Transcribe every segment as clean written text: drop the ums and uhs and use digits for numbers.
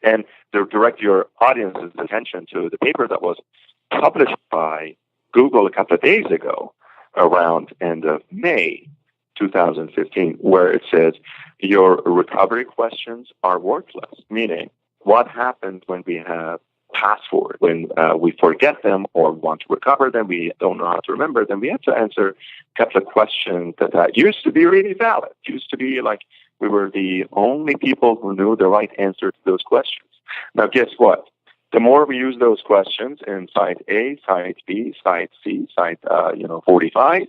And to direct your audience's attention to the paper that was published by Google a couple of days ago, around end of May 2015, where it says your recovery questions are worthless, meaning what happens when we have passwords, when we forget them or want to recover them, we don't know how to remember them. We have to answer a couple of questions that used to be really valid, used to be like we were the only people who knew the right answer to those questions. Now, guess what? The more we use those questions in Site A, Site B, Site C, Site 45,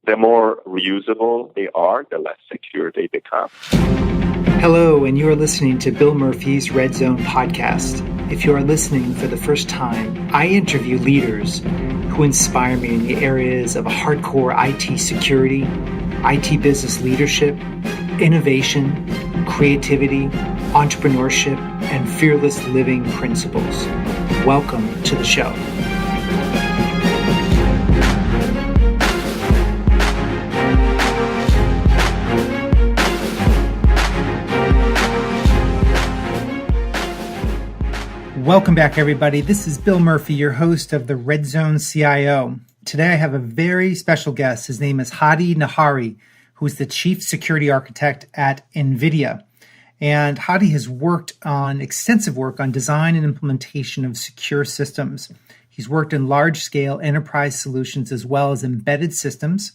the more reusable they are, the less secure they become. Hello, and you are listening to Bill Murphy's Red Zone podcast. If you are listening for the first time, I interview leaders who inspire me in the areas of hardcore IT security, IT business leadership, innovation, creativity, entrepreneurship, and fearless living principles. Welcome to the show. Welcome back, everybody. This is Bill Murphy, your host of the Red Zone CIO. Today, I have a very special guest. His name is Hadi Nahari, who is the Chief Security Architect at NVIDIA. And Hadi has worked on extensive work on design and implementation of secure systems. He's worked in large-scale enterprise solutions as well as embedded systems,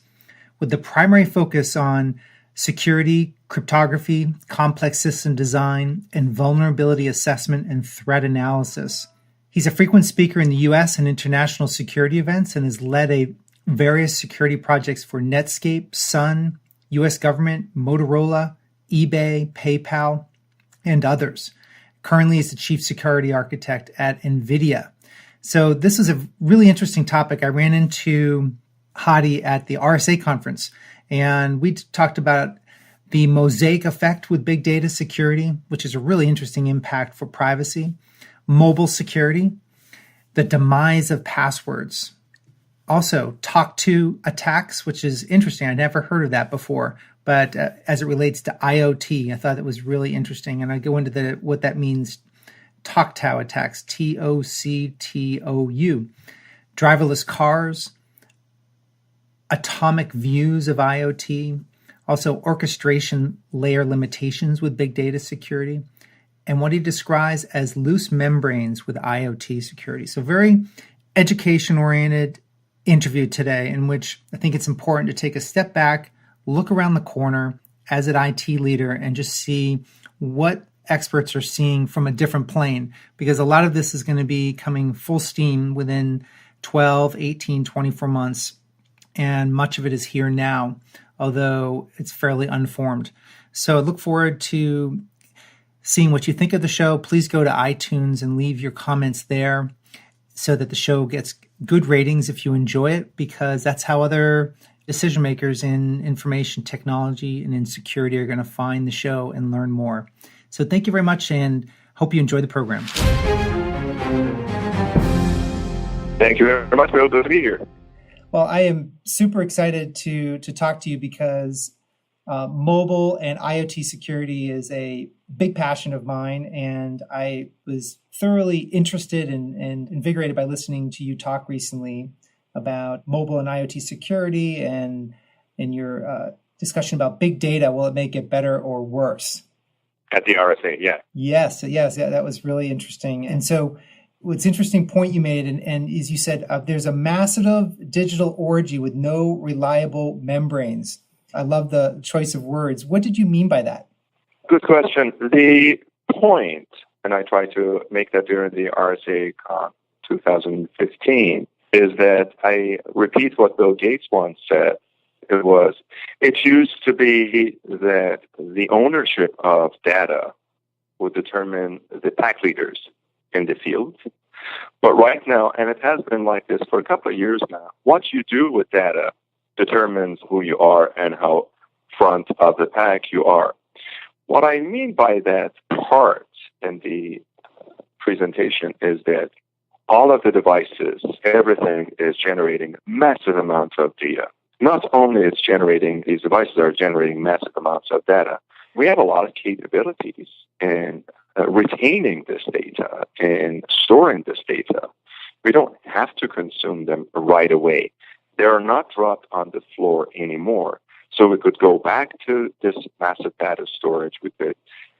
with the primary focus on security, cryptography, complex system design, and vulnerability assessment and threat analysis. He's a frequent speaker in the U.S. and international security events and has led various security projects for Netscape, Sun, U.S. government, Motorola, eBay, PayPal, and others. Currently, he's the Chief Security Architect at NVIDIA. So this is a really interesting topic. I ran into Hadi at the RSA conference, and we talked about the Mosaic Effect with big data security, which is a really interesting impact for privacy, mobile security, the demise of passwords, also TOCTOU Attacks, which is interesting. I'd never heard of that before, but as it relates to IoT, I thought it was really interesting. And I go into what that means. TOCTOU Attacks, TOCTOU, Driverless Cars, atomic views of IoT, also orchestration layer limitations with big data security, and what he describes as loose membranes with IoT security. So very education-oriented interview today, in which I think it's important to take a step back, look around the corner as an IT leader, and just see what experts are seeing from a different plane, because a lot of this is going to be coming full steam within 12, 18, 24 months, and much of it is here now, although it's fairly unformed. So I look forward to seeing what you think of the show. Please go to iTunes and leave your comments there so that the show gets good ratings if you enjoy it, because that's how other decision makers in information technology and in security are going to find the show and learn more. So thank you very much, and hope you enjoy the program. Thank you very much. We're able to be here. Well, I am super excited to talk to you because mobile and IoT security is a big passion of mine, and I was thoroughly interested and invigorated by listening to you talk recently about mobile and IoT security, and in your discussion about big data. Will it make it better or worse? At the RSA, yeah. Yes, that was really interesting. And so what's interesting point you made, and is you said there's a massive digital orgy with no reliable membranes. I love the choice of words. What did you mean by that? Good question. The point, and I tried to make that during the RSA 2015, is that I repeat what Bill Gates once said. It used to be that the ownership of data would determine the pack leaders in the field. But right now, and it has been like this for a couple of years now, what you do with data determines who you are and how front of the pack you are. What I mean by that part in the presentation is that all of the devices, everything is generating massive amounts of data. Not only these devices are generating massive amounts of data, we have a lot of capabilities in retaining this data and storing this data. We don't have to consume them right away. They are not dropped on the floor anymore. So we could go back to this massive data storage. We could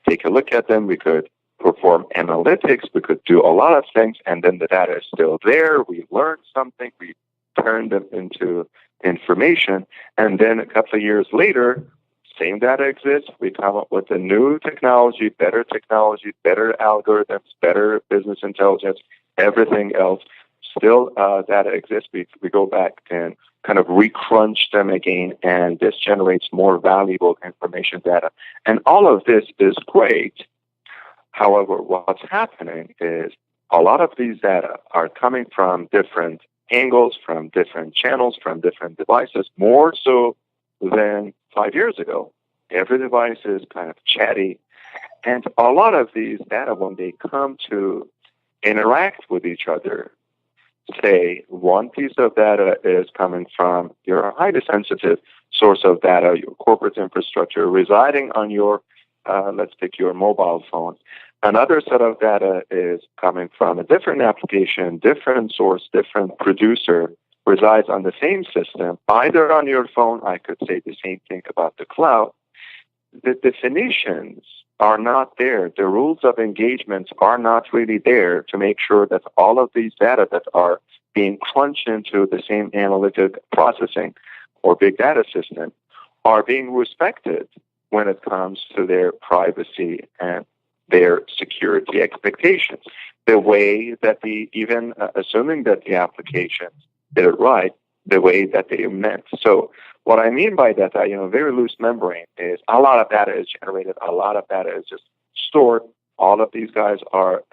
take a look at them. We could perform analytics. We could do a lot of things, and then the data is still there. We learned something. We turned them into information, and then a couple of years later, same data exists. We come up with a new technology, better algorithms, better business intelligence, everything else. Still, data exists. We go back and kind of recrunch them again, and this generates more valuable information data. And all of this is great. However, what's happening is a lot of these data are coming from different angles, from different channels, from different devices, more so than 5 years ago. Every device is kind of chatty. And a lot of these data, when they come to interact with each other, say one piece of data is coming from your highly sensitive source of data, your corporate infrastructure residing on your, let's pick your mobile phone. Another set of data is coming from a different application, different source, different producer, resides on the same system, either on your phone. I could say the same thing about the cloud. The definitions are not there. The rules of engagement are not really there to make sure that all of these data that are being crunched into the same analytic processing or big data system are being respected when it comes to their privacy and their security expectations. The way that even assuming that the applications did it right, the way that they meant. So what I mean by that, very loose membrane is a lot of data is generated, a lot of data is just stored. All of these guys are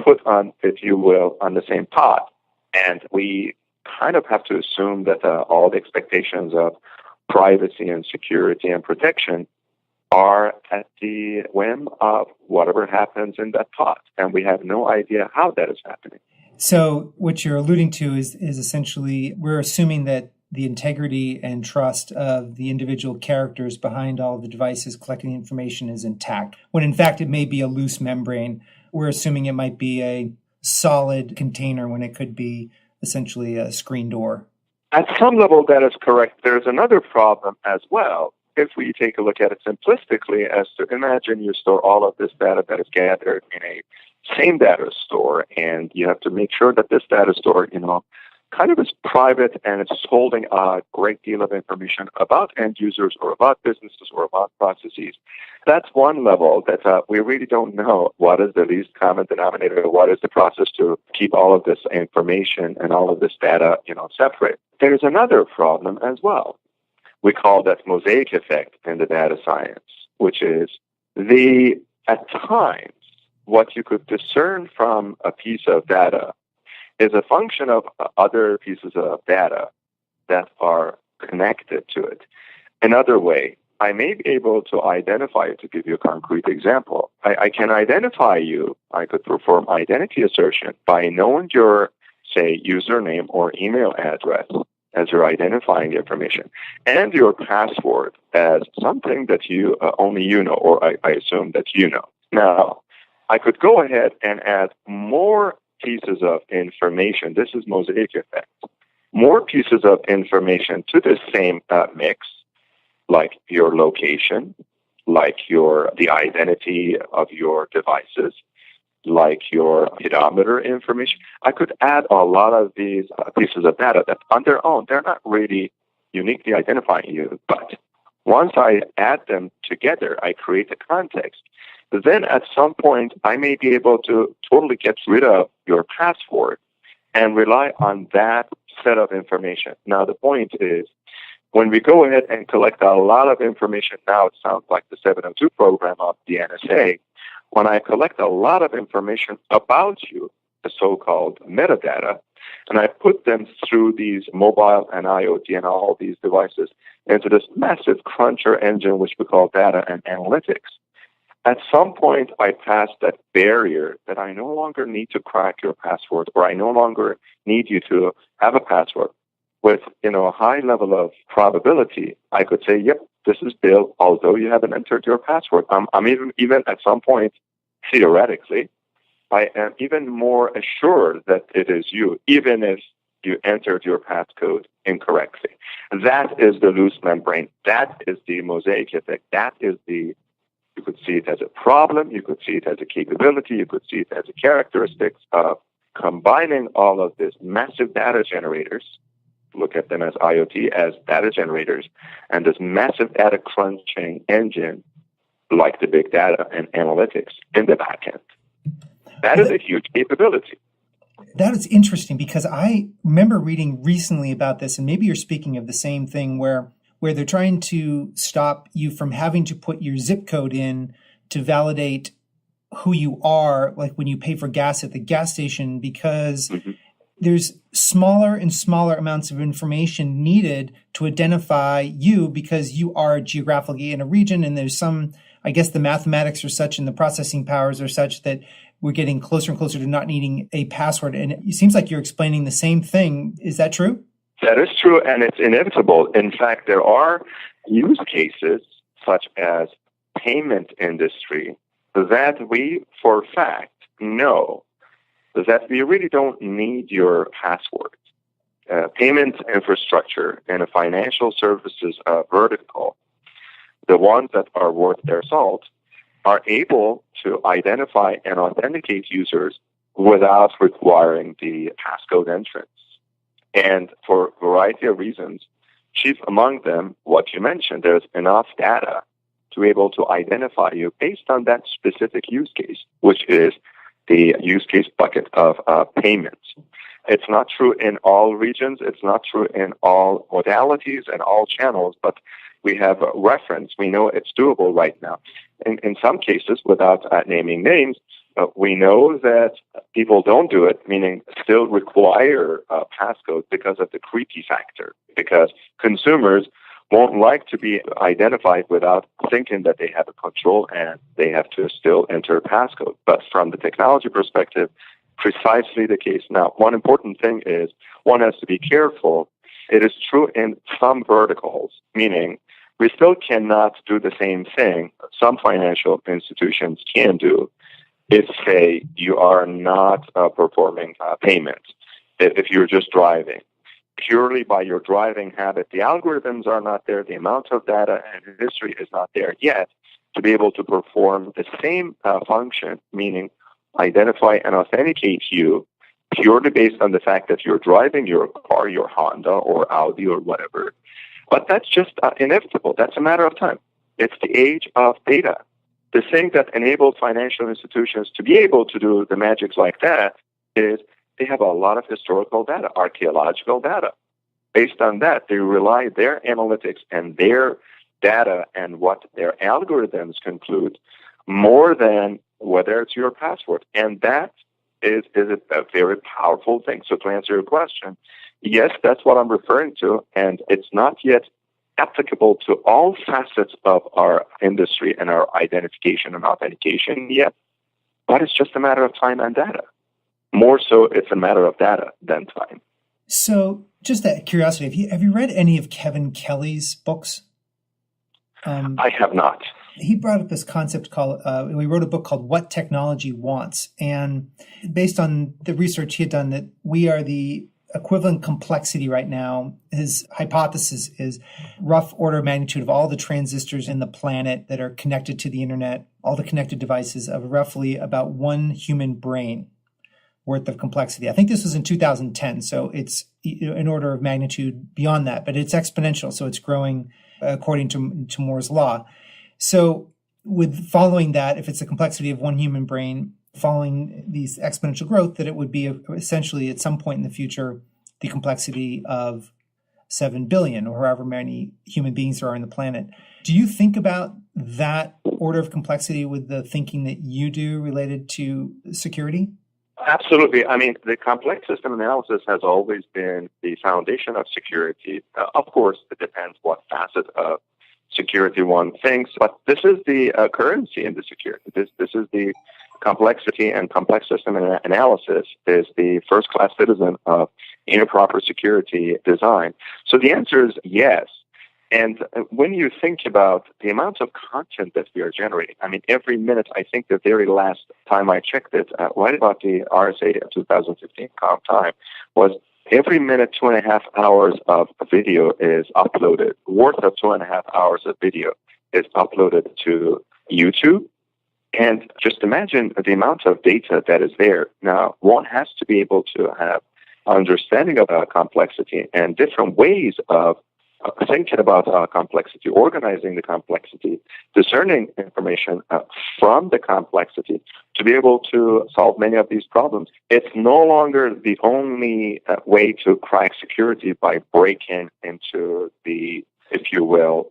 put on, if you will, on the same pot. And we kind of have to assume that all the expectations of privacy and security and protection are at the whim of whatever happens in that pot. And we have no idea how that is happening. So what you're alluding to is essentially we're assuming that the integrity and trust of the individual characters behind all the devices collecting information is intact, when in fact it may be a loose membrane. We're assuming it might be a solid container when it could be essentially a screen door. At some level, that is correct. There's another problem as well. If we take a look at it simplistically, as to imagine you store all of this data that is gathered in a same data store, and you have to make sure that this data store, kind of is private and it's holding a great deal of information about end users or about businesses or about processes. That's one level that we really don't know what is the least common denominator, what is the process to keep all of this information and all of this data, separate. There's another problem as well. We call that Mosaic Effect in the data science, which is at times, what you could discern from a piece of data is a function of other pieces of data that are connected to it. Another way, I may be able to identify it. To give you a concrete example, I can identify you. I could perform identity assertion by knowing your, say, username or email address as your identifying information, and your password as something that you only you know, or I assume that you know. Now, I could go ahead and add more pieces of information. This is Mosaic Effect. More pieces of information to the same mix, like your location, like the identity of your devices, like your pedometer information. I could add a lot of these pieces of data that on their own, they're not really uniquely identifying you. But once I add them together, I create a context. Then at some point, I may be able to totally get rid of your password and rely on that set of information. Now, the point is, when we go ahead and collect a lot of information, now it sounds like the 702 program of the NSA. When I collect a lot of information about you, the so-called metadata, and I put them through these mobile and IoT and all these devices into this massive cruncher engine, which we call data and analytics, at some point I pass that barrier that I no longer need to crack your password, or I no longer need you to have a password. With a high level of probability, I could say, yep, this is Bill, although you haven't entered your password. I'm even at some point theoretically, I am even more assured that it is you, even if you entered your passcode incorrectly. That is the loose membrane. That is the mosaic effect. That is you could see it as a problem. You could see it as a capability. You could see it as a characteristics of combining all of these massive data generators, look at them as IoT, as data generators, and this massive data crunching engine like the big data and analytics in the back end. That is a huge capability. That is interesting because I remember reading recently about this, and maybe you're speaking of the same thing where they're trying to stop you from having to put your zip code in to validate who you are, like when you pay for gas at the gas station, because there's smaller and smaller amounts of information needed to identify you because you are geographically in a region, and there's some, I guess the mathematics are such and the processing powers are such that we're getting closer and closer to not needing a password. And it seems like you're explaining the same thing. Is that true? That is true, and it's inevitable. In fact, there are use cases such as payment industry that we, for a fact, know that we really don't need your password. Payment infrastructure in a financial services vertical, the ones that are worth their salt, are able to identify and authenticate users without requiring the passcode entrance. And for a variety of reasons, chief among them, what you mentioned, there's enough data to be able to identify you based on that specific use case, which is the use case bucket of payments. It's not true in all regions. It's not true in all modalities and all channels, but we have a reference. We know it's doable right now. In some cases, without naming names, we know that people don't do it, meaning still require a passcode because of the creepy factor, because consumers won't like to be identified without thinking that they have a control and they have to still enter a passcode. But from the technology perspective, precisely the case. Now, one important thing is one has to be careful. It is true in some verticals, meaning we still cannot do the same thing some financial institutions can do if, say, you are not performing payments, if you're just driving. Purely by your driving habit, the algorithms are not there, the amount of data and history is not there yet to be able to perform the same function, meaning identify and authenticate you purely based on the fact that you're driving your car, your Honda or Audi or whatever. But that's just inevitable. That's a matter of time. It's the age of data. The thing that enabled financial institutions to be able to do the magics like that is they have a lot of historical data, archaeological data. Based on that, they rely their analytics and their data and what their algorithms conclude more than whether it's your password. And that is a very powerful thing. So to answer your question, yes, that's what I'm referring to, and it's not yet applicable to all facets of our industry and our identification and authentication yet, but it's just a matter of time and data. More so, it's a matter of data than time. So, just out of curiosity, have you read any of Kevin Kelly's books? I have not. He brought up this concept called, we wrote a book called What Technology Wants. And based on the research he had done, that we are the equivalent complexity right now, his hypothesis is rough order of magnitude of all the transistors in the planet that are connected to the internet, all the connected devices, of roughly about one human brain worth of complexity. I think this was in 2010, so it's an order of magnitude beyond that, but it's exponential, so it's growing according to Moore's law. So with following that, if it's the complexity of one human brain, following these exponential growth, that it would be essentially at some point in the future the complexity of 7 billion or however many human beings there are on the planet. Do you think about that order of complexity with the thinking that you do related to security? Absolutely. I mean, the complex system analysis has always been the foundation of security. Of course, it depends what facet of security one thinks, but this is the currency in the security. This is the complexity, and complex system analysis is the first-class citizen of proper security design. So the answer is yes. And when you think about the amount of content that we are generating, I mean, every minute, I think the very last time I checked it, right about the RSA 2015 comp time, was every minute, 2.5 hours of video is uploaded, worth of 2.5 hours of video is uploaded to YouTube. And just imagine the amount of data that is there. Now, one has to be able to have understanding about complexity and different ways of thinking about complexity, organizing the complexity, discerning information from the complexity to be able to solve many of these problems. It's no longer the only way to crack security by breaking into the, if you will,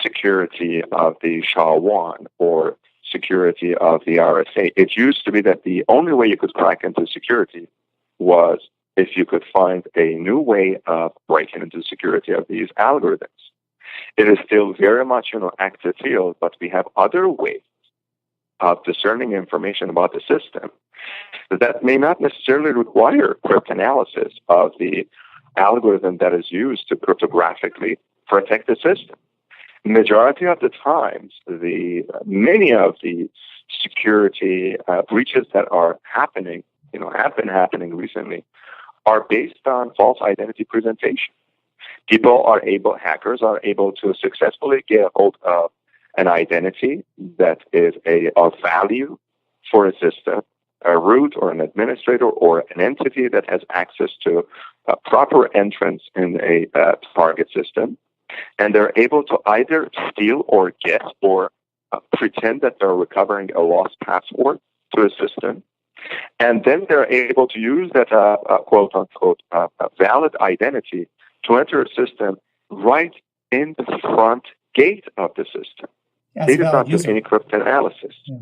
security of the SHA-1 or security of the RSA. It used to be that the only way you could crack into security was if you could find a new way of breaking into security of these algorithms. It is still very much active field, but we have other ways of discerning information about the system that may not necessarily require cryptanalysis of the algorithm that is used to cryptographically protect the system. Majority of the times, many of the security breaches that are happening, have been happening recently, are based on false identity presentation. Hackers are able to successfully get a hold of an identity that is of value for a system, a root or an administrator or an entity that has access to a proper entrance in a target system. And they're able to either steal or get or pretend that they're recovering a lost password to a system. And then they're able to use that quote-unquote valid identity to enter a system right in the front gate of the system. They do not do any cryptanalysis. Yeah.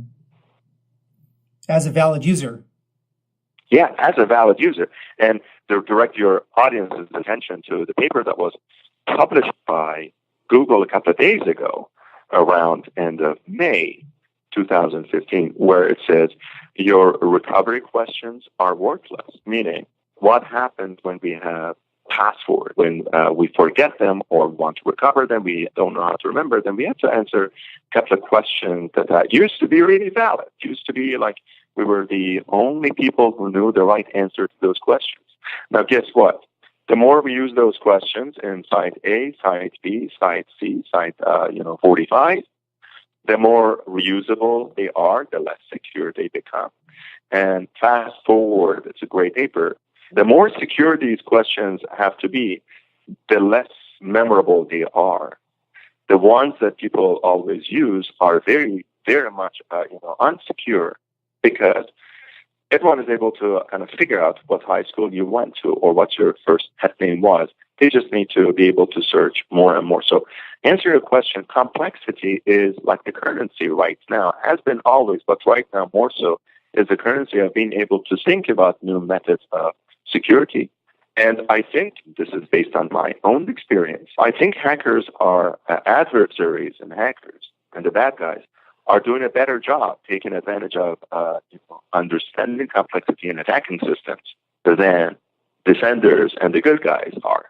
As a valid user. Yeah, as a valid user. And to direct your audience's attention to the paper that was published by Google a couple of days ago, around end of May 2015, where it says your recovery questions are worthless, meaning what happens when we have passwords, when we forget them or want to recover them, we don't know how to remember them, we have to answer a couple of questions that used to be really valid, used to be like we were the only people who knew the right answer to those questions. Now, guess what? The more we use those questions in site A, site B, site C, site 45, the more reusable they are, the less secure they become. And fast forward, it's a great paper. The more secure these questions have to be, the less memorable they are. The ones that people always use are very, very much unsecure because everyone is able to kind of figure out what high school you went to or what your first pet name was. They just need to be able to search more and more. So answer your question, complexity is like the currency right now, has been always, but right now more so, is the currency of being able to think about new methods of security. And I think this is based on my own experience. I think hackers are adversaries and hackers and the bad guys are doing a better job taking advantage of understanding complexity and attacking systems than defenders and the good guys are.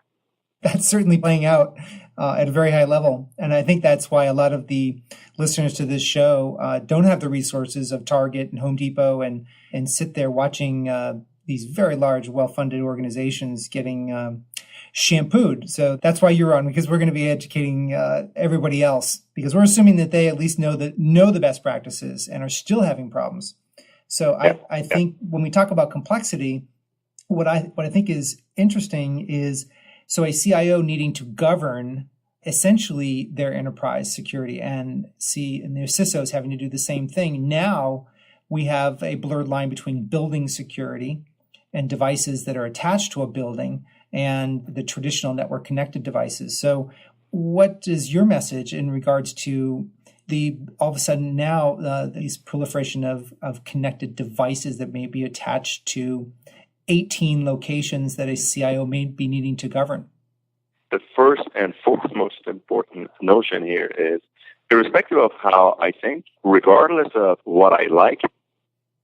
That's certainly playing out at a very high level. And I think that's why a lot of the listeners to this show don't have the resources of Target and Home Depot and sit there watching these very large, well-funded organizations getting shampooed. So that's why you're on, because we're going to be educating everybody else, because we're assuming that they at least know the best practices and are still having problems. So I think when we talk about complexity, what I think is interesting is so a CIO needing to govern essentially their enterprise security and their CISOs having to do the same thing. Now we have a blurred line between building security and devices that are attached to a building and the traditional network connected devices. So what is your message in regards to all of a sudden now these proliferation of connected devices that may be attached to 18 locations that a CIO may be needing to govern? The first and foremost important notion here is, irrespective of how I think, regardless of what I like,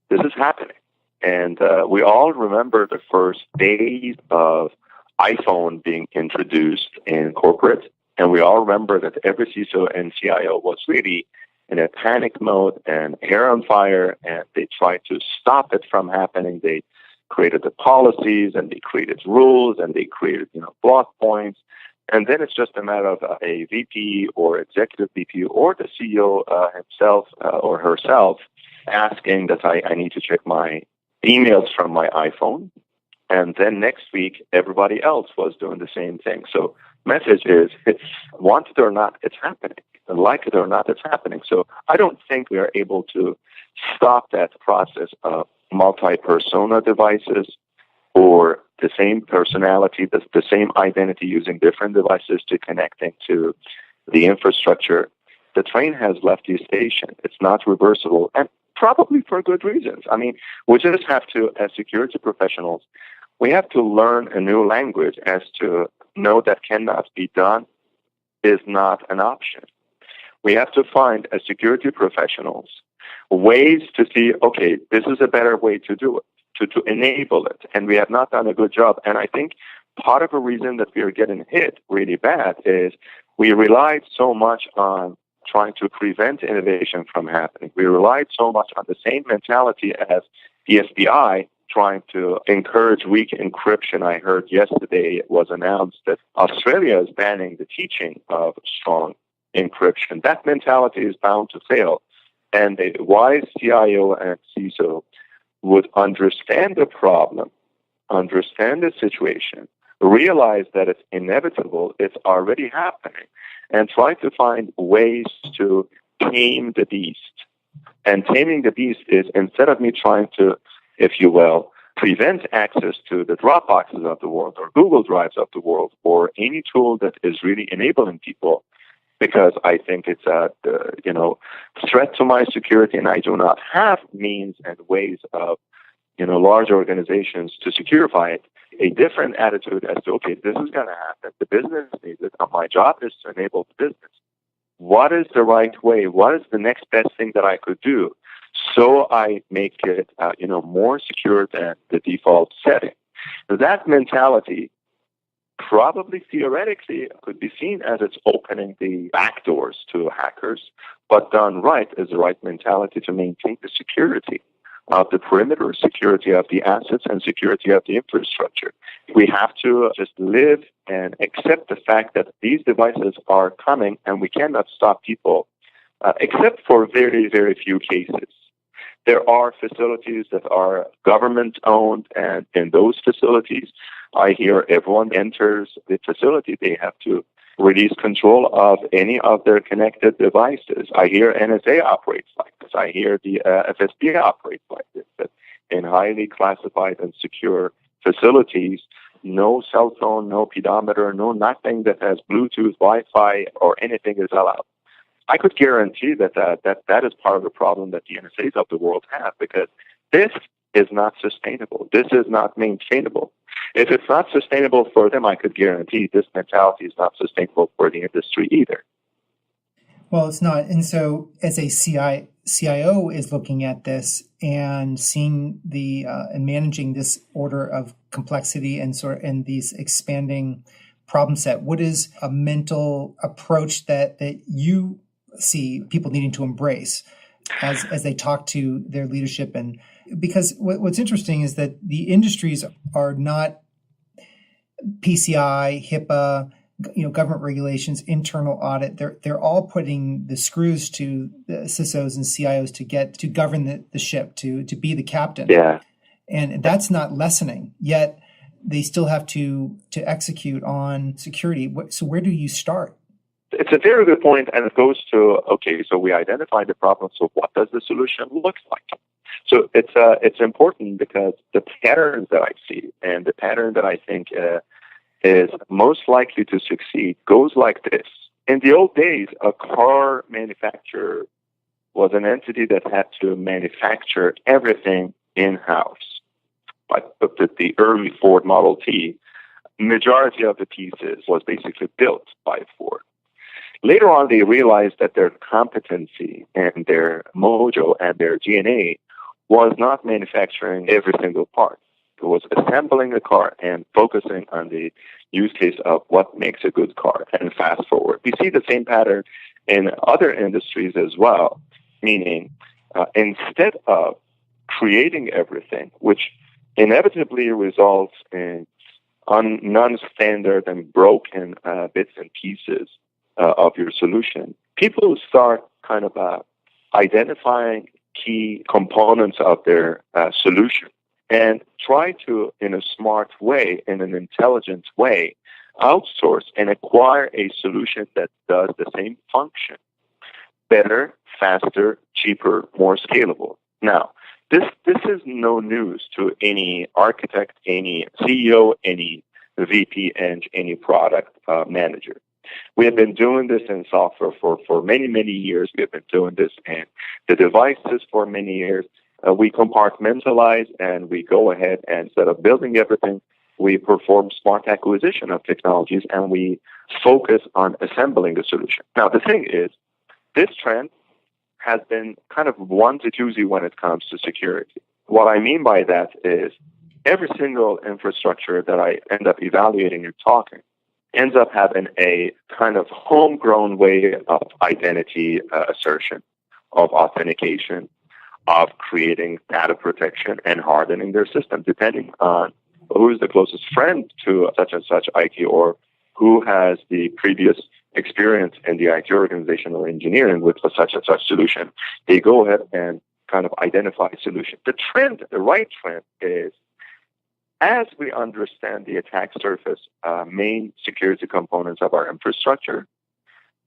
this is happening. And we all remember the first days of iPhone being introduced in corporate, And we all remember that every CISO and CIO was really in a panic mode and hair on fire, and they tried to stop it from happening. They created the policies, and they created rules, and they created, block points. And then it's just a matter of a VP or executive VP or the CEO himself or herself asking that I need to check my emails from my iPhone. And then next week, everybody else was doing the same thing. So message is, it's want it or not, it's happening. Like it or not, it's happening. So I don't think we are able to stop that process of multi-persona devices or the same personality, the same identity using different devices to connecting to the infrastructure. The train has left the station. It's not reversible, and probably for good reasons. I mean, we just have to, as security professionals, we have to learn a new language as to know that cannot be done is not an option. We have to find, as security professionals, ways to see, okay, this is a better way to do it, to enable it. And we have not done a good job. And I think part of the reason that we are getting hit really bad is we relied so much on trying to prevent innovation from happening. We relied so much on the same mentality as the FBI trying to encourage weak encryption. I heard yesterday it was announced that Australia is banning the teaching of strong encryption. That mentality is bound to fail. And a wise CIO and CISO would understand the problem, understand the situation, realize that it's inevitable, it's already happening, and try to find ways to tame the beast. And taming the beast is, instead of me trying to, if you will, prevent access to the Dropboxes of the world or Google Drives of the world or any tool that is really enabling people, because I think it's a threat to my security, and I do not have means and ways of large organizations to securify it. A different attitude as to, okay, this is going to happen. The business needs it. My job is to enable the business. What is the right way? What is the next best thing that I could do so I make it more secure than the default setting? That mentality probably theoretically could be seen as it's opening the back doors to hackers, but done right is the right mentality to maintain the security of the perimeter, security of the assets, and security of the infrastructure. We have to just live and accept the fact that these devices are coming, and we cannot stop people, except for very, very few cases. There are facilities that are government-owned, and in those facilities, I hear everyone enters the facility. They have to release control of any of their connected devices. I hear NSA operates like this. I hear the FSB operates like this. That in highly classified and secure facilities, no cell phone, no pedometer, no nothing that has Bluetooth, Wi-Fi, or anything is allowed. I could guarantee that is part of the problem that the NSAs of the world have, because this is not sustainable. This is not maintainable. If it's not sustainable for them, I could guarantee this mentality is not sustainable for the industry either. Well, it's not. And so as a CIO is looking at this and seeing and managing this order of complexity and these expanding problem set, what is a mental approach that you see people needing to embrace as they talk to their leadership? And because what's interesting is that the industries are not PCI, HIPAA, government regulations, internal audit. They're all putting the screws to the CISOs and CIOs to govern the ship, to be the captain. Yeah. And that's not lessening. Yet they still have to execute on security. So where do you start? It's a very good point, and it goes to, okay, so we identified the problem, so what does the solution look like? So it's important because the pattern that I see and the pattern that I think is most likely to succeed goes like this. In the old days, a car manufacturer was an entity that had to manufacture everything in-house. Like the early Ford Model T, majority of the pieces was basically built by Ford. Later on, they realized that their competency and their mojo and their DNA was not manufacturing every single part. was assembling a car and focusing on the use case of what makes a good car. And fast forward, we see the same pattern in other industries as well, meaning instead of creating everything, which inevitably results in non-standard and broken bits and pieces of your solution, people start kind of identifying key components of their solution and try to, in a smart way, in an intelligent way, outsource and acquire a solution that does the same function better, faster, cheaper, more scalable. Now, this is no news to any architect, any CEO, any VP, and any product manager. We have been doing this in software for many, many years. We have been doing this in the devices for many years. We compartmentalize and we go ahead and instead of building everything, we perform smart acquisition of technologies and we focus on assembling the solution. Now, the thing is, this trend has been kind of onesie-twosie when it comes to security. What I mean by that is every single infrastructure that I end up evaluating and talking ends up having a kind of homegrown way of identity assertion, of authentication, of creating data protection and hardening their system, depending on who is the closest friend to such and such IT or who has the previous experience in the IT organization or engineering with such and such solution. They go ahead and kind of identify a solution. The right trend is, as we understand the attack surface, main security components of our infrastructure,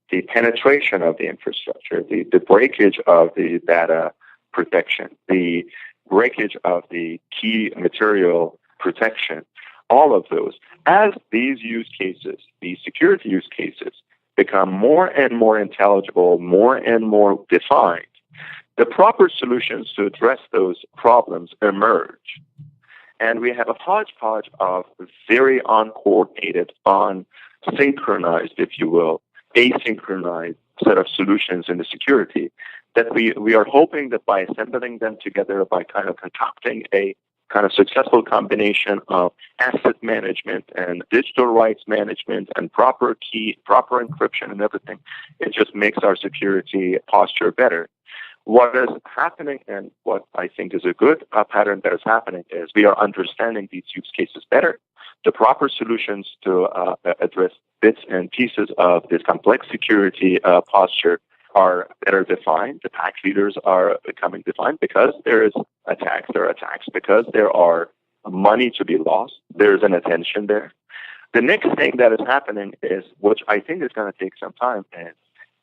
the penetration of the infrastructure, the breakage of the data protection, the breakage of the key material protection, all of those, as these use cases, these security use cases, become more and more intelligible, more and more defined, the proper solutions to address those problems emerge. And we have a hodgepodge of very uncoordinated, unsynchronized, if you will, asynchronized set of solutions in the security that we are hoping that by assembling them together, by kind of concocting a kind of successful combination of asset management and digital rights management and proper encryption and everything, it just makes our security posture better. What is happening and what I think is a good pattern that is happening is we are understanding these use cases better. The proper solutions to address bits and pieces of this complex security posture are better defined. The pack leaders are becoming defined because there is attacks. There are attacks because there are money to be lost. There's an attention there. The next thing that is happening is, which I think is going to take some time, is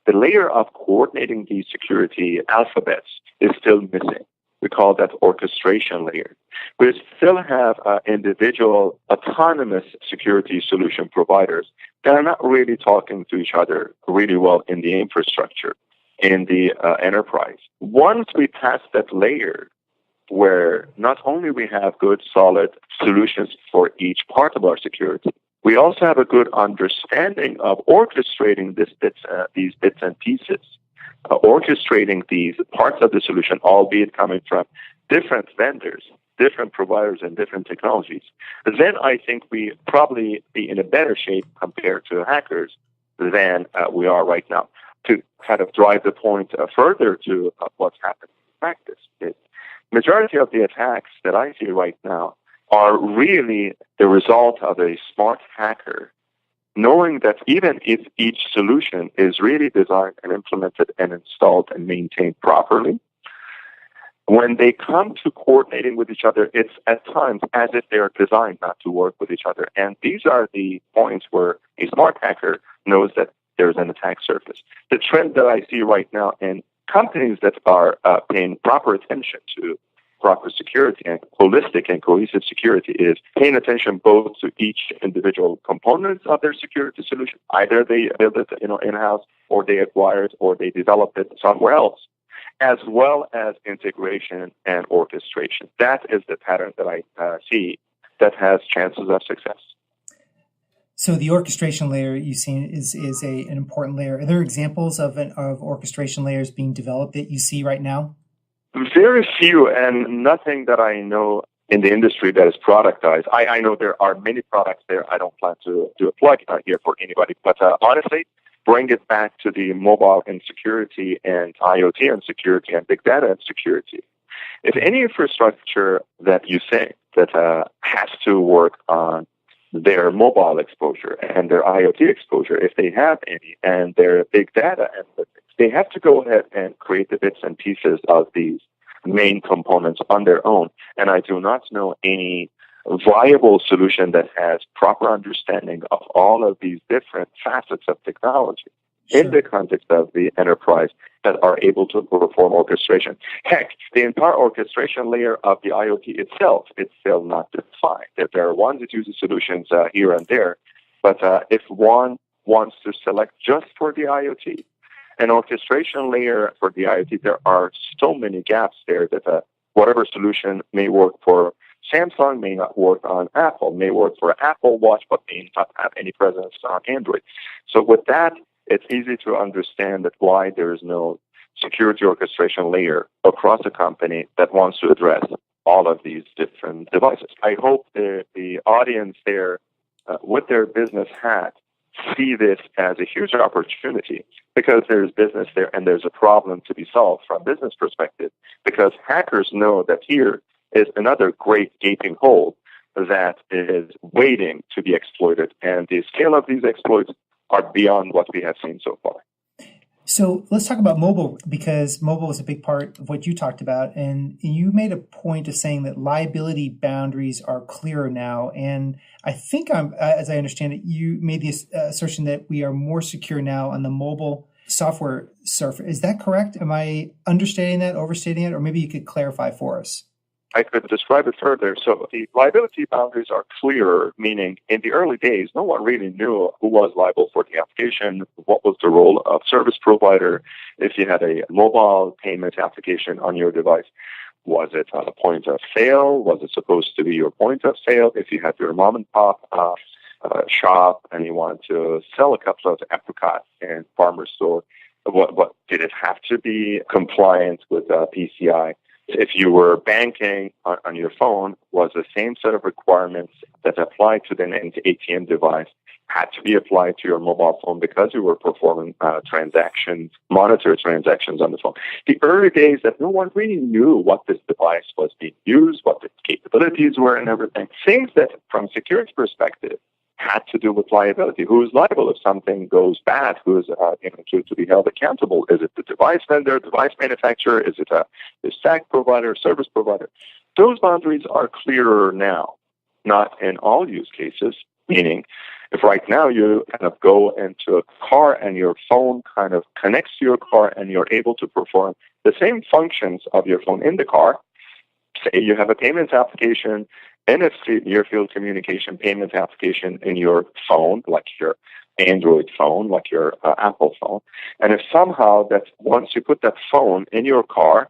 the layer of coordinating these security alphabets is still missing. We call that orchestration layer. We still have individual autonomous security solution providers that are not really talking to each other really well in the infrastructure, in the enterprise. Once we pass that layer, where not only we have good, solid solutions for each part of our security, we also have a good understanding of orchestrating these bits and pieces, orchestrating these parts of the solution, albeit coming from different vendors, different providers, and different technologies. Then I think we probably be in a better shape compared to hackers than we are right now. To kind of drive the point further to what's happening in practice, the majority of the attacks that I see right now are really the result of a smart hacker knowing that even if each solution is really designed and implemented and installed and maintained properly, when they come to coordinating with each other, it's at times as if they are designed not to work with each other. And these are the points where a smart hacker knows that there's an attack surface. The trend that I see right now in companies that are paying proper attention to proper security and holistic and cohesive security is paying attention both to each individual component of their security solution. Either they build it in-house, or they acquire it, or they develop it somewhere else, as well as integration and orchestration. That is the pattern that I see that has chances of success. So the orchestration layer you see is an important layer. Are there examples of orchestration layers being developed that you see right now? Very few, and nothing that I know in the industry that is productized. I know there are many products there. I don't plan to do a plug here for anybody, but honestly, bring it back to the mobile and security and IoT and security and big data and security. If any infrastructure that you say that has to work on their mobile exposure and their IoT exposure, if they have any, and their big data, and they have to go ahead and create the bits and pieces of these main components on their own. And I do not know any viable solution that has proper understanding of all of these different facets of technology in the context of the enterprise that are able to perform orchestration. Heck, the entire orchestration layer of the IoT itself is still not defined. There are ones that use solutions here and there, but if one wants to select just for the IoT, an orchestration layer for the IoT, there are so many gaps there that whatever solution may work for Samsung may not work on Apple, may work for Apple Watch, but may not have any presence on Android. So with that, it's easy to understand that why there is no security orchestration layer across a company that wants to address all of these different devices. I hope the audience there, with their business hat, see this as a huge opportunity because there's business there and there's a problem to be solved from a business perspective, because hackers know that here is another great gaping hole that is waiting to be exploited, and the scale of these exploits are beyond what we have seen so far. So let's talk about mobile, because mobile is a big part of what you talked about. And you made a point of saying that liability boundaries are clearer now. And I think, as I understand it, you made the assertion that we are more secure now on the mobile software surface. Is that correct? Am I understating that, overstating it? Or maybe you could clarify for us. I could describe it further. So the liability boundaries are clearer, meaning in the early days, no one really knew who was liable for the application, what was the role of service provider. If you had a mobile payment application on your device, was it a point of sale? Was it supposed to be your point of sale? If you had your mom and pop shop and you wanted to sell a couple of apricots in farmer store, what did it have to be compliant with PCI? If you were banking on your phone, was the same set of requirements that applied to the ATM device had to be applied to your mobile phone because you were performing transactions, monitor transactions on the phone. The early days that no one really knew what this device was being used, what its capabilities were and everything. Things that from security perspective had to do with liability. Who is liable if something goes bad? Who is to be held accountable? Is it the device vendor, device manufacturer? Is it the stack provider, service provider? Those boundaries are clearer now, not in all use cases, meaning if right now you kind of go into a car and your phone kind of connects to your car and you're able to perform the same functions of your phone in the car, say you have a payments application, NFC, near field communication payment application in your phone, like your Android phone, like your Apple phone. And if somehow that once you put that phone in your car,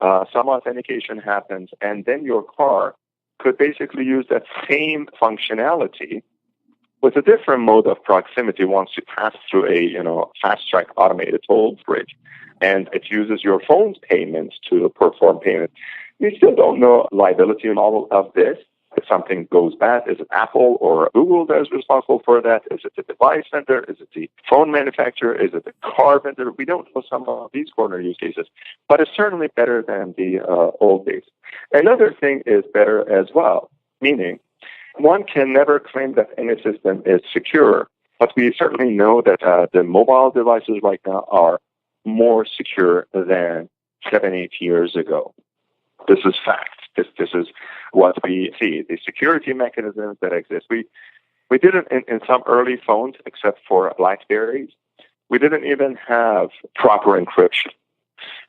some authentication happens, and then your car could basically use that same functionality with a different mode of proximity once you pass through a fast track automated toll bridge, and it uses your phone's payments to perform payment. You still don't know liability in all of this. If something goes bad, is it Apple or Google that is responsible for that? Is it the device vendor? Is it the phone manufacturer? Is it the car vendor? We don't know some of these corner use cases, but it's certainly better than the old days. Another thing is better as well, meaning one can never claim that any system is secure, but we certainly know that the mobile devices right now are more secure than 7-8 years ago. This is fact. This is what we see. The security mechanisms that exist. We didn't in some early phones, except for BlackBerries, we didn't even have proper encryption.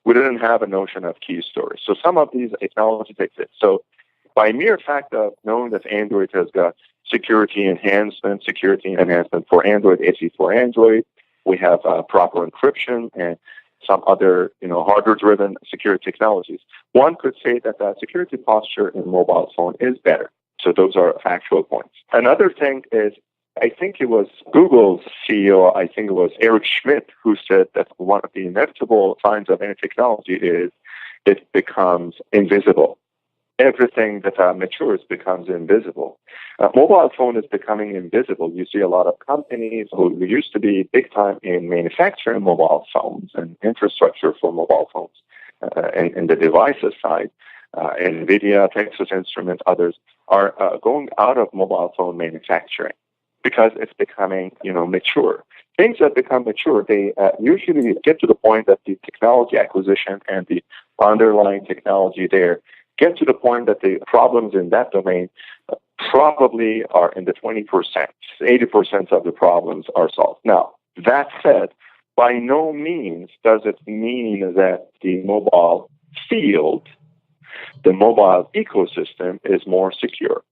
We didn't have a notion of key storage. So some of these technologies exist. So by mere fact of knowing that Android has got security enhancement for Android, SE for Android, we have proper encryption and some other, hardware-driven security technologies. One could say that the security posture in mobile phone is better. So those are factual points. Another thing is, I think it was Google's CEO, I think it was Eric Schmidt, who said that one of the inevitable signs of any technology is it becomes invisible. everything that matures becomes invisible. Mobile phone is becoming invisible. You see a lot of companies who used to be big time in manufacturing mobile phones and infrastructure for mobile phones and the devices side. NVIDIA, Texas Instruments, others are going out of mobile phone manufacturing because it's becoming, mature. Things that become mature, they usually get to the point that the technology acquisition and the underlying technology there get to the point that the problems in that domain probably are in the 20%. 80% of the problems are solved. Now, that said, by no means does it mean that the mobile field, the mobile ecosystem is more secure.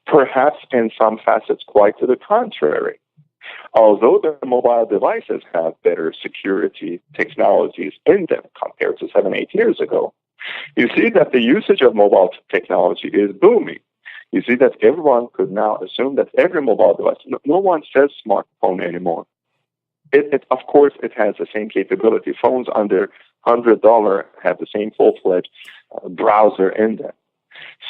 Perhaps in some facets, quite to the contrary. Although the mobile devices have better security technologies in them compared to 7-8 years ago, you see that the usage of mobile technology is booming. You see that everyone could now assume that every mobile device, no one says smartphone anymore. Of course, it has the same capability. Phones under $100 have the same full-fledged browser in them.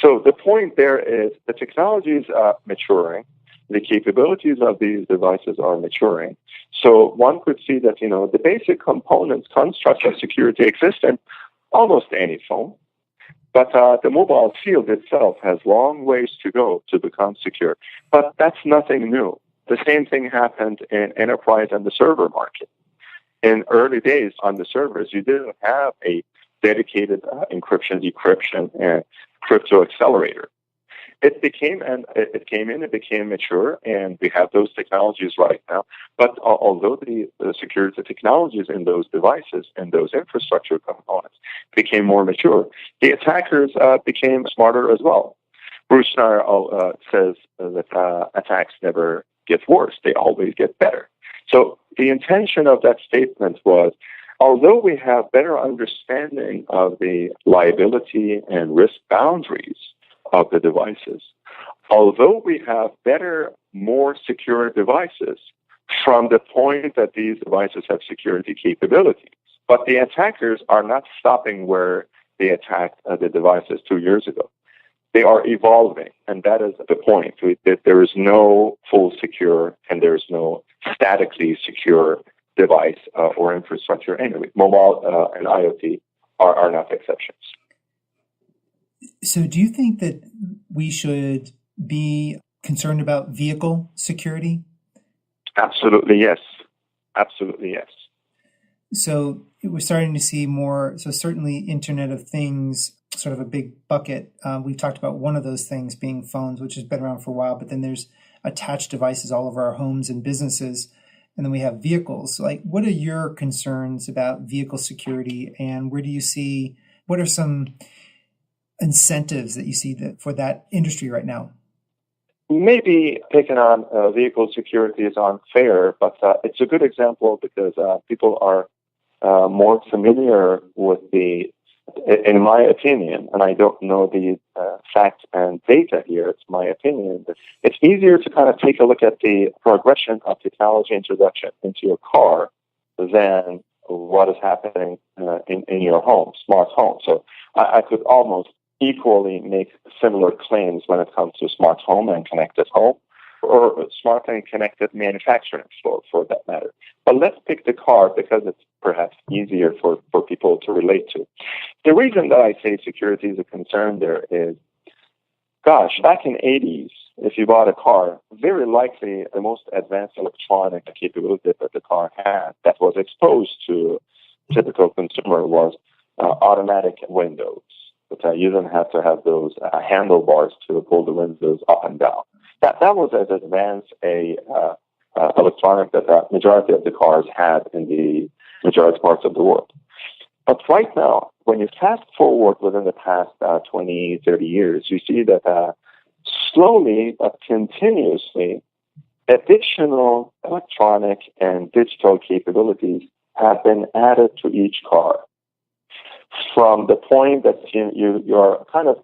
So the point there is the technology is maturing. The capabilities of these devices are maturing. So one could see that, the basic components, construct of security exist in almost any phone. But the mobile field itself has long ways to go to become secure. But that's nothing new. The same thing happened in enterprise and the server market. In early days on the servers, you didn't have a dedicated encryption, decryption, and crypto accelerator. It became mature, and we have those technologies right now. But although the security technologies in those devices and those infrastructure components became more mature, the attackers became smarter as well. Bruce Schneier says that attacks never get worse; they always get better. So the intention of that statement was, although we have better understanding of the liability and risk boundaries of the devices, although we have better, more secure devices from the point that these devices have security capabilities, but the attackers are not stopping where they attacked the devices 2 years ago. They are evolving, and that is the point. That there is no full secure and there is no statically secure device or infrastructure anyway. Mobile and IoT are not exceptions. So do you think that we should be concerned about vehicle security? Absolutely, yes. Absolutely, yes. So we're starting to see more, so certainly Internet of Things, sort of a big bucket. We've talked about one of those things being phones, which has been around for a while, but then there's attached devices all over our homes and businesses. And then we have vehicles. Like, what are your concerns about vehicle security, and where do you see, what are some incentives that you see for that industry right now? Maybe picking on vehicle security is unfair, but it's a good example because people are more familiar with in my opinion, and I don't know the facts and data here, it's my opinion, but it's easier to kind of take a look at the progression of technology introduction into your car than what is happening in your home, smart home. So I could almost equally make similar claims when it comes to smart home and connected home, or smart and connected manufacturing for that matter. But let's pick the car because it's perhaps easier for people to relate to. The reason that I say security is a concern there is, gosh, back in the 80s, if you bought a car, very likely the most advanced electronic capability that the car had that was exposed to typical consumer was automatic windows. But you didn't have to have those handlebars to pull the windows up and down. That was as advanced electronic that the majority of the cars had in the majority parts of the world. But right now, when you fast forward within the past 20, 30 years, you see that slowly but continuously, additional electronic and digital capabilities have been added to each car. From the point that you're kind of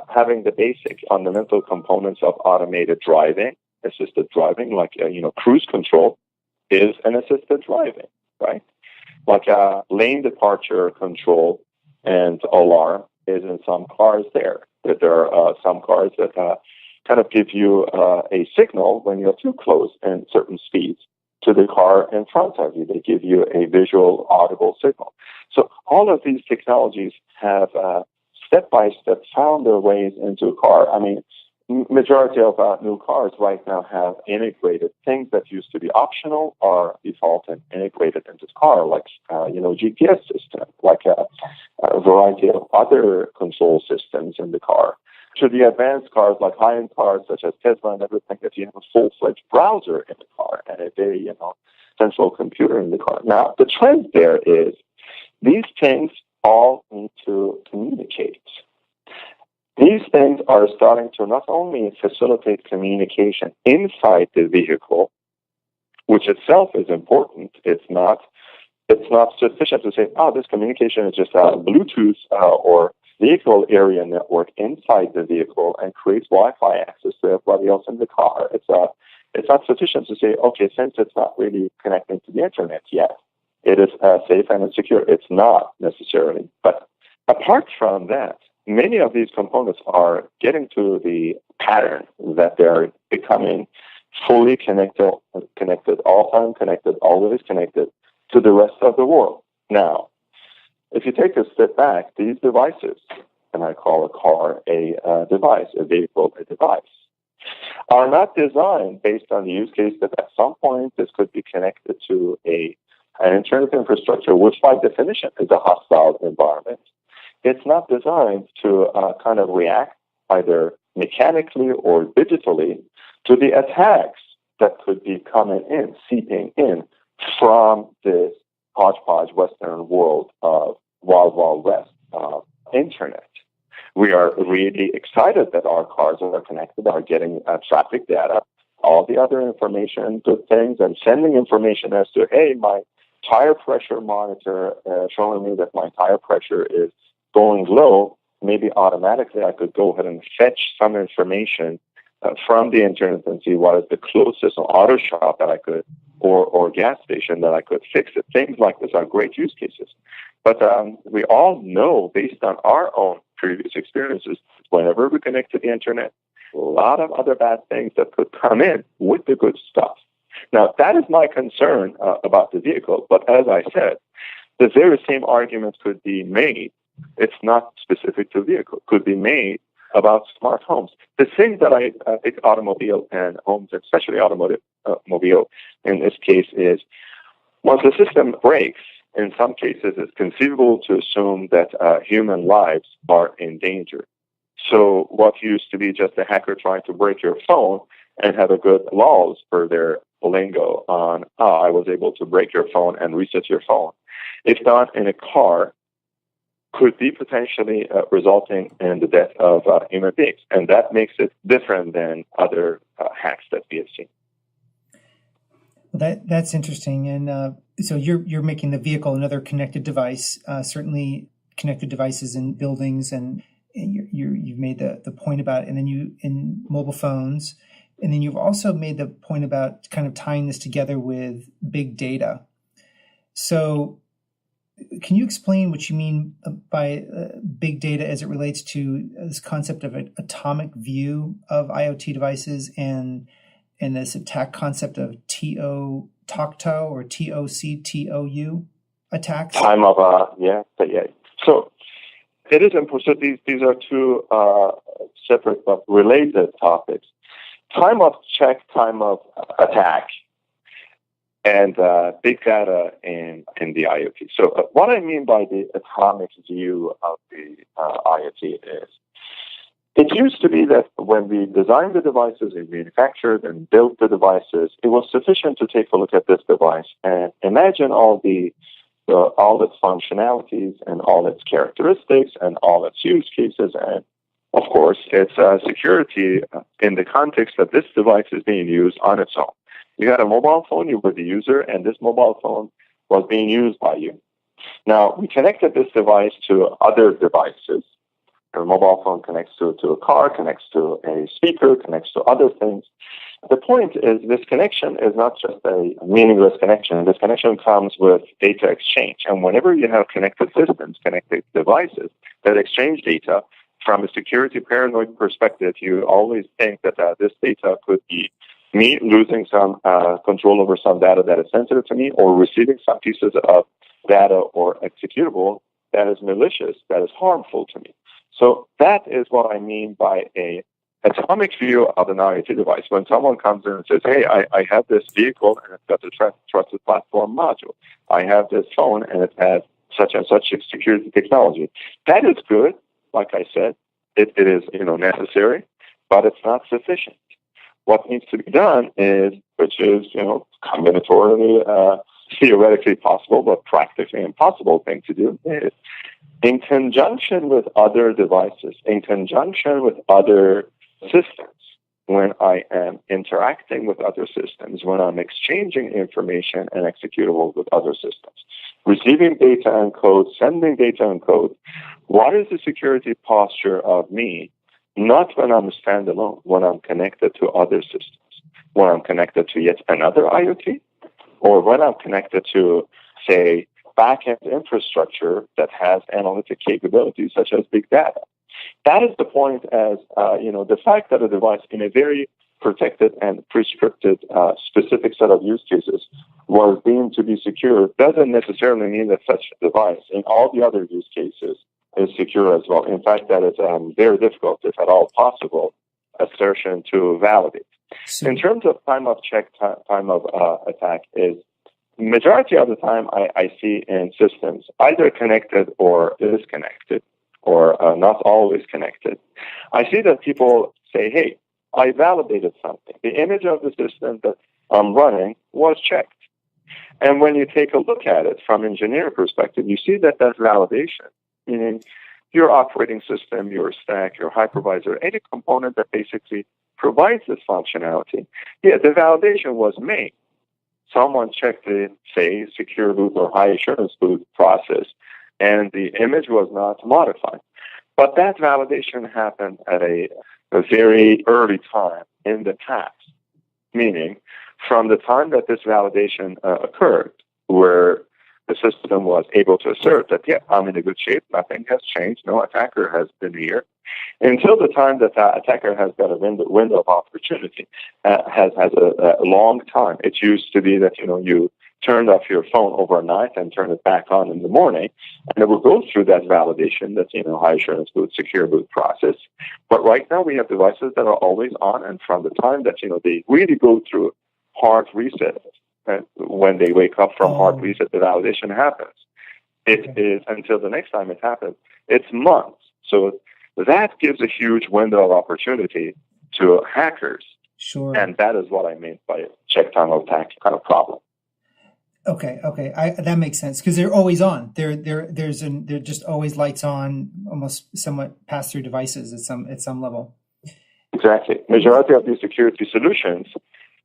having the basic fundamental components of automated driving, assisted driving, like cruise control is an assisted driving, right? Like lane departure control and alarm is in some cars there. That there are some cars that kind of give you a signal when you're too close in certain speeds to the car in front of you. They give you a visual, audible signal. So all of these technologies have step-by-step found their ways into a car. I mean, majority of new cars right now have integrated things that used to be optional or default and integrated into the car, like GPS system, like a variety of other control systems in the car. To the advanced cars, like high-end cars such as Tesla and everything, that you have a full-fledged browser in the car and a very central computer in the car. Now, the trend there is these things all need to communicate. These things are starting to not only facilitate communication inside the vehicle, which itself is important. It's not sufficient to say, this communication is just a Bluetooth or vehicle area network inside the vehicle and creates Wi-Fi access to everybody else in the car. It's not sufficient to say, okay, since it's not really connecting to the internet yet, it is safe and it's secure. It's not necessarily. But apart from that, many of these components are getting to the pattern that they're becoming fully connected, all time connected, always connected to the rest of the world. Now, if you take a step back, these devices, and I call a car a device, a vehicle a device, are not designed based on the use case that at some point this could be connected to an internet infrastructure, which by definition is a hostile environment. It's not designed to kind of react either mechanically or digitally to the attacks that could be coming in, seeping in from this hodgepodge Western world of Wild West internet. We are really excited that our cars are connected, are getting traffic data, all the other information, good things, and sending information as to, hey, my tire pressure monitor showing me that my tire pressure is going low. Maybe automatically I could go ahead and fetch some information from the internet and see what is the closest auto shop that I could, or gas station that I could fix it. Things like this are great use cases. But we all know, based on our own previous experiences, whenever we connect to the internet, a lot of other bad things that could come in with the good stuff. Now, that is my concern about the vehicle. But as I said, the very same argument could be made. It's not specific to vehicle. Could be made about smart homes. The thing that I think automobile and homes, especially automobile in this case, is once the system breaks, in some cases it's conceivable to assume that human lives are in danger. So what used to be just a hacker trying to break your phone and have a good laws for their lingo on, I was able to break your phone and reset your phone, if done in a car, could be potentially resulting in the death of human beings. And that makes it different than other hacks that we have seen. That's interesting. And so you're making the vehicle another connected device, certainly connected devices in buildings, and you've made the point about, and then in mobile phones, and then you've also made the point about kind of tying this together with big data. So can you explain what you mean by big data as it relates to this concept of an atomic view of IoT devices and this attack concept of TOCTOU or TOCTOU attacks? So it is important. So these are two separate but related topics. Time of check, time of attack, and big data in the IoT. So what I mean by the atomic view of the IoT is, it used to be that when we designed the devices and manufactured and built the devices, it was sufficient to take a look at this device and imagine all its functionalities and all its characteristics and all its use cases, and of course its security in the context that this device is being used on its own. You had a mobile phone, you were the user, and this mobile phone was being used by you. Now, we connected this device to other devices. A mobile phone connects to a car, connects to a speaker, connects to other things. The point is, this connection is not just a meaningless connection. This connection comes with data exchange. And whenever you have connected systems, connected devices that exchange data from a security paranoid perspective, you always think that this data could be me losing some control over some data that is sensitive to me, or receiving some pieces of data or executable that is malicious, that is harmful to me. So that is what I mean by a atomic view of an IoT device. When someone comes in and says, hey, I have this vehicle and it's got the trusted platform module. I have this phone and it has such and such security technology. That is good. Like I said, it is necessary, but it's not sufficient. What needs to be done is, which is combinatorially theoretically possible, but practically impossible thing to do, is in conjunction with other devices, in conjunction with other systems, when I am interacting with other systems, when I'm exchanging information and executables with other systems, receiving data and code, sending data and code, what is the security posture of me? Not when I'm standalone, when I'm connected to other systems, when I'm connected to yet another IoT, or when I'm connected to, say, back-end infrastructure that has analytic capabilities such as big data. That is the point as, the fact that a device in a very protected and prescripted specific set of use cases was deemed to be secure doesn't necessarily mean that such a device in all the other use cases is secure as well. In fact, that is very difficult, if at all possible, assertion to validate. So, in terms of time of check, time of attack is majority of the time I see in systems either connected or disconnected or not always connected. I see that people say, hey, I validated something. The image of the system that I'm running was checked. And when you take a look at it from an engineer perspective, you see that validation, meaning your operating system, your stack, your hypervisor, any component that basically provides this functionality, the validation was made. Someone checked the, say, secure boot or high assurance boot process, and the image was not modified. But that validation happened at a very early time in the task, meaning from the time that this validation occurred, where the system was able to assert that, yeah, I'm in a good shape, nothing has changed, no attacker has been here, until the time that the attacker has got a window of opportunity, has a long time. It used to be that, you turned off your phone overnight and turn it back on in the morning, and it will go through that validation, that's, high assurance boot, secure boot process. But right now we have devices that are always on, and from the time that, they really go through hard reset, when they wake up from hard reset, the validation happens. It is until the next time it happens, it's months. So that gives a huge window of opportunity to hackers. Sure. And that is what I mean by check time of attack kind of problem. Okay. That makes sense, because they're always on. They're just always lights on, almost somewhat pass-through devices at some level. Exactly. Majority of these security solutions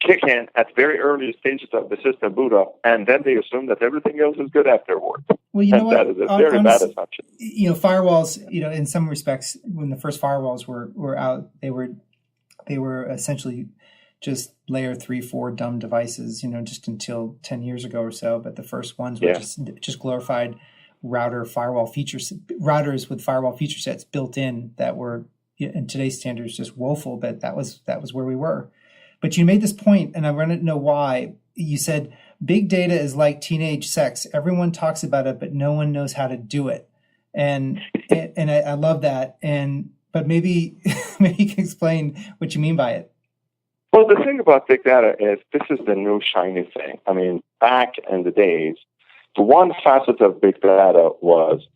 kick in at very early stages of the system boot up, and then they assume that everything else is good afterwards. Well, you know what? That is a very bad assumption. Firewalls, in some respects, when the first firewalls were out, they were essentially just layer 3, 4 dumb devices, just until 10 years ago or so. But the first ones were just glorified routers with firewall feature sets built in that were, in today's standards, just woeful. But that was where we were. But you made this point, and I want to know why. You said big data is like teenage sex. Everyone talks about it, but no one knows how to do it. And I love that. But maybe you can explain what you mean by it. Well, the thing about big data is this is the new shiny thing. I mean, back in the days, the one facet of big data was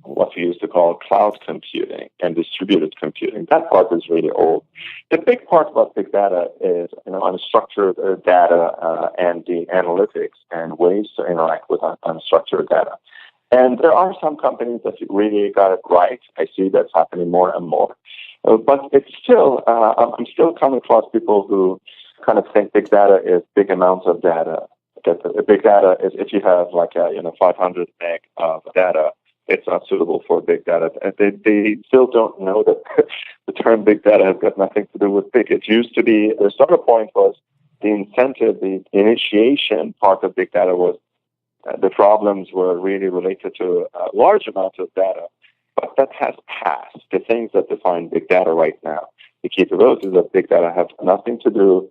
what we used to call cloud computing and distributed computing. That part is really old. The big part about big data is unstructured data and the analytics and ways to interact with unstructured data. And there are some companies that really got it right. I see that's happening more and more. But it's still, I'm still coming across people who kind of think big data is big amounts of data. That big data is if you have 500 meg of data, it's not suitable for big data. They still don't know that the term big data has got nothing to do with big. It used to be, the starting point was the incentive, the initiation part of big data was the problems were really related to large amounts of data. but that has passed. The things that define big data right now, the capabilities of big data have nothing to do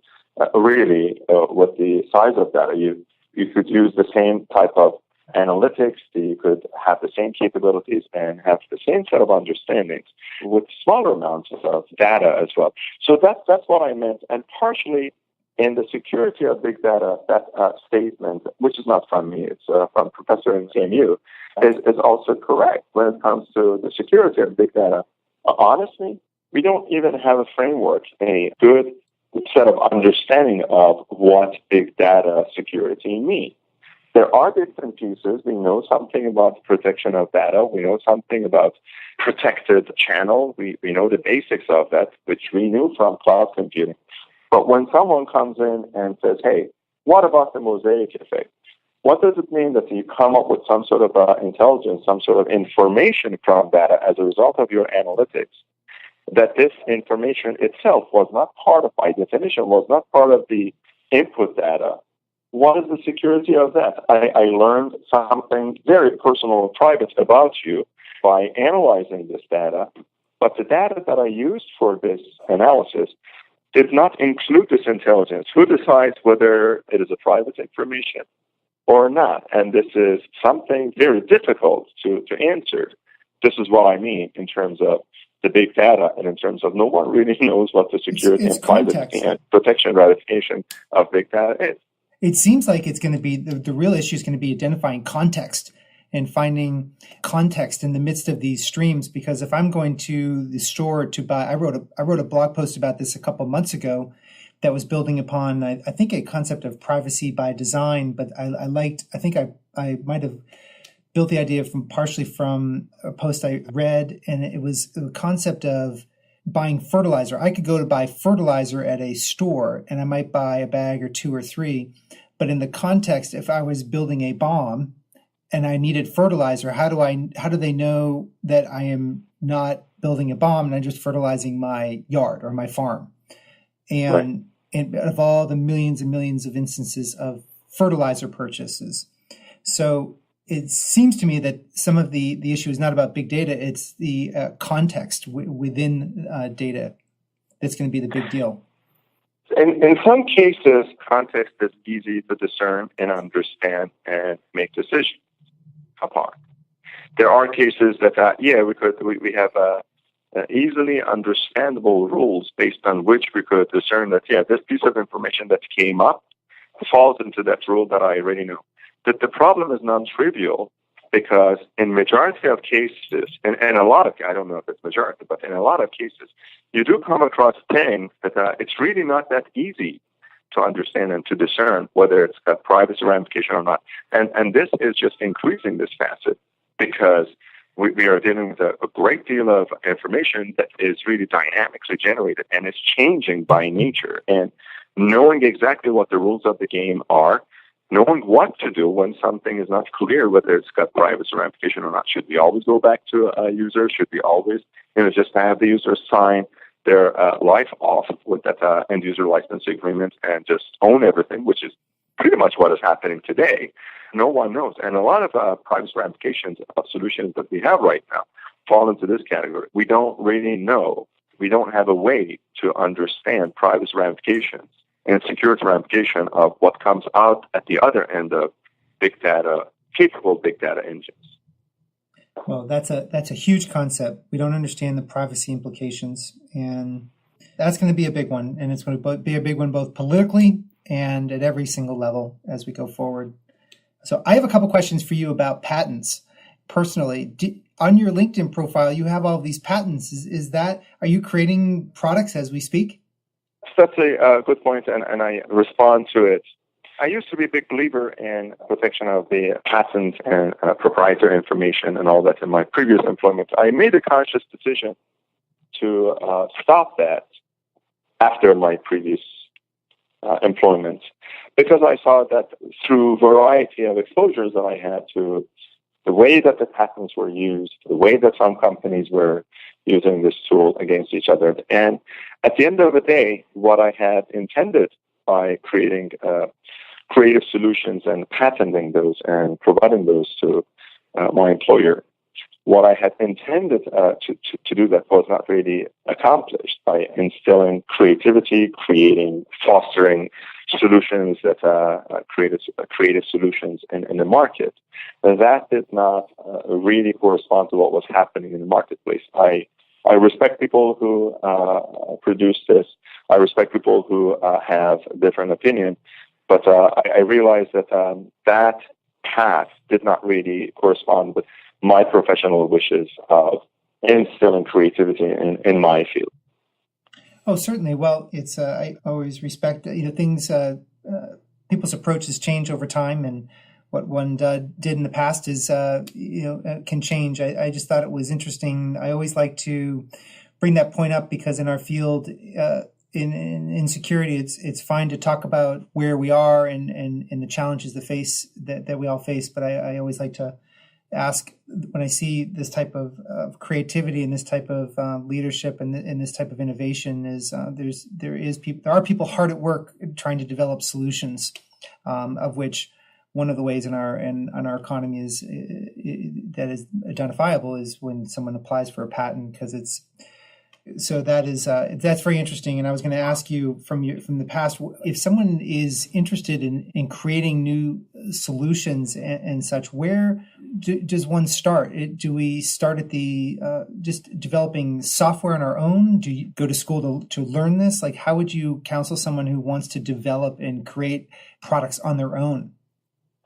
really with the size of data. You could use the same type of analytics, you could have the same capabilities and have the same set of understandings with smaller amounts of data as well. So that's what I meant. And partially in the security of big data, that statement, which is not from me, it's from Professor in CMU, is also correct when it comes to the security of big data. Honestly, we don't even have a framework, a good set of understanding of what big data security means. There are different pieces. We know something about protection of data. We know something about protected channel. We know the basics of that, which we knew from cloud computing. But when someone comes in and says, hey, what about the Mosaic Effect? What does it mean that you come up with some sort of intelligence, some sort of information from data as a result of your analytics, that this information itself was not part of, by definition, was not part of the input data? What is the security of that? I learned something very personal and private about you by analyzing this data, but the data that I used for this analysis did not include this intelligence. Who decides whether it is a private information or not? And this is something very difficult to answer. This is what I mean in terms of the big data and in terms of no one really knows what the security and privacy and protection ratification of big data is. It seems like it's going to be, the real issue is going to be identifying context and finding context in the midst of these streams. Because if I'm going to the store to buy, I wrote a blog post about this a couple of months ago that was building upon, I think, a concept of privacy by design. But I might have built the idea partially from a post I read, and it was the concept of buying fertilizer. I could go to buy fertilizer at a store and I might buy a bag or two or three. But in the context, if I was building a bomb and I needed fertilizer, how do they know that I am not building a bomb and I'm just fertilizing my yard or my farm? And of all the millions and millions of instances of fertilizer purchases. So it seems to me that some of the issue is not about big data, it's the context within data that's going to be the big deal. In some cases, context is easy to discern and understand and make decisions upon. There are cases that, we have easily understandable rules based on which we could discern that, this piece of information that came up falls into that rule that I already know. That the problem is non-trivial because in majority of cases, and a lot of, I don't know if it's majority, but in a lot of cases, you do come across things that it's really not that easy to understand and to discern whether it's got privacy ramification or not. And this is just increasing this facet because we are dealing with a great deal of information that is really dynamically generated and is changing by nature. And knowing exactly what the rules of the game are, knowing what to do when something is not clear, whether it's got privacy ramification or not. Should we always go back to a user? Should we always, just have the user sign their life off with that end user license agreement and just own everything, which is pretty much what is happening today. No one knows. And a lot of privacy ramifications of solutions that we have right now fall into this category. We don't really know. We don't have a way to understand privacy ramifications and security ramification of what comes out at the other end of big data, capable big data engines. Well, that's a huge concept. We don't understand the privacy implications, and that's going to be a big one. And it's going to be a big one both politically and at every single level as we go forward. So I have a couple questions for you about patents. Personally, on your LinkedIn profile, you have all these patents. Are you creating products as we speak? That's a good point, and I respond to it. I used to be a big believer in protection of the patent and proprietary information and all that in my previous employment. I made a conscious decision to stop that after my previous employment because I saw that through a variety of exposures that I had to the way that the patents were used, the way that some companies were using this tool against each other. And at the end of the day, what I had intended by creating creative solutions and patenting those and providing those to my employer what I had intended to do that was not really accomplished by instilling creativity, fostering solutions that creative solutions in the market. That did not really correspond to what was happening in the marketplace. I respect people who produce this. I respect people who have different opinion, but I realized that that path did not really correspond with my professional wishes of instilling creativity in my field. Oh, certainly. Well, it's I always respect things. People's approaches change over time, and what one did in the past is can change. I just thought it was interesting. I always like to bring that point up because in our field, in security, it's fine to talk about where we are and the challenges that we all face. But I always like to ask, when I see this type of creativity and this type of leadership and this type of innovation, there are people hard at work trying to develop solutions, of which one of the ways in our economy that is identifiable is when someone applies for a patent, because that's very interesting. And I was going to ask you from the past, if someone is interested in creating new solutions and such, where does one start? Do we start at the just developing software on our own? Do you go to school to learn this? Like, how would you counsel someone who wants to develop and create products on their own?